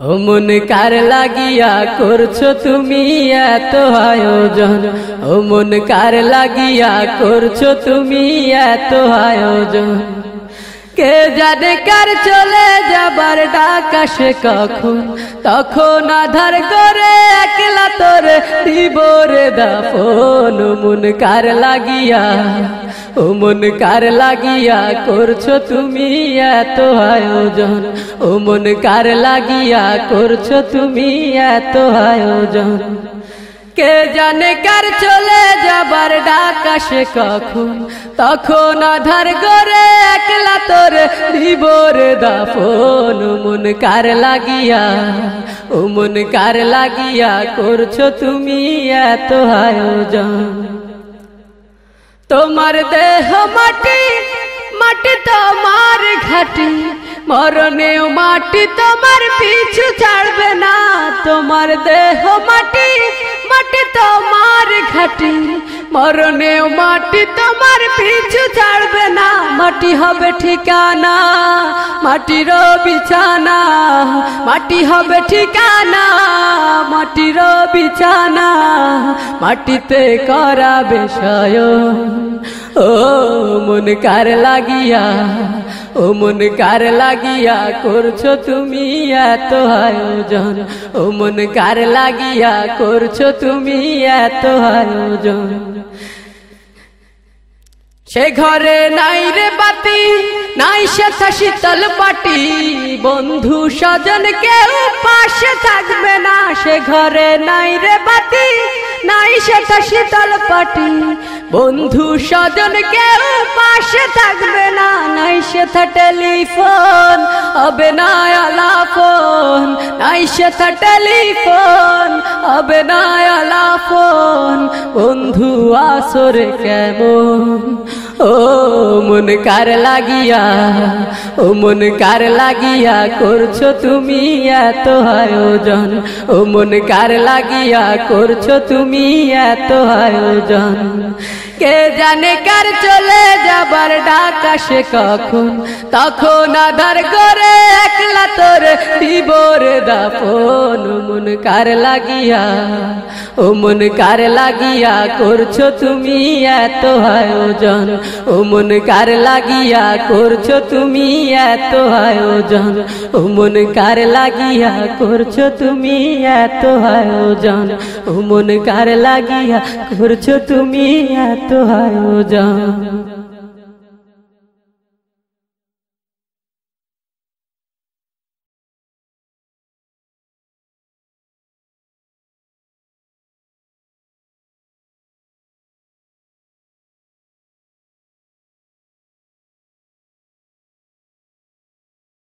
ও মন কার লাগিয়া করছো তুমি এত আয়োজন, ও মন কার লাগিয়া করছো তুমি এত আয়োজন। কে জানে কার চলে যাবার ডাক আসে কখন, তখন আধার করে একলা তোরে দিব রে দাফন। ও মন কার লাগিয়া, ও মন কার লাগিয়া করছো তুমি এত আয়োজন, ও মন কার লাগিয়া করছো তুমি এত আয়োজন। কে জানে কার চলে যাবার ডাক আসে কখন, তখন আধার করে একলা তোরে দিব রে দাফন। ও মন কার লাগিয়া, ও মন কার লাগিয়া করছো তুমি এত আয়োজন। তোমার দেহ মাটি, মাটি তোমার ঘাটি, মরণেও মাটি তোমার পিছু ছাড়বে না। তোমার দেহ মাটি, মাটি তোমার ঘাটি, মরণেও মাটি তোমার পিছু ছাড়বে না। মাটি হবে ঠিকানা, মাটির বিছানা, মাটি হবে ঠিকানা, মাটির বিছানা, মাটিতে করাবে শয়ন। ও মন কার লাগিয়া, ও মন কার লাগিয়া করছো তুমি এত আয়োজন, ও মন কার লাগিয়া করছো তুমি এত আয়োজন। সে ঘরে নাই রে বাতি, নাই সেথা শীতল পাটি, বন্ধু স্বজন কেউ পাশে থাকবে না। সে ঘরে নাই রে বাতি, নাই সেথা শীতল পাটি, বন্ধু স্বজন কেউ পাশে থাকবে না। নাই সেথা টেলিফোন হবে না আলাপন, নাই সেথা টেলিফোন হবে না আলাপন। বন্ধু আসরে কেমন, ও মন কার লাগিয়া, ও মন কার লাগিয়া করছো তুমি এত আয়োজন, ও মন কার লাগিয়া করছো তুমি এত আয়োজন। কে জানে কার চলে যাবার ডাক আসে কখন, তখন আধার করে একলা তোরে দিব রে দাফন। ও মন কার লাগিয়া, ও মন কার লাগিয়া করছো তুমি এত আয়োজন, ও মন কার লাগিয়া করছো তুমি এত আয়োজন, ও মন কার লাগিয়া করছো তুমি এত আয়োজন, ও মন কার লাগিয়া করছো তুমি এত আয়োজন।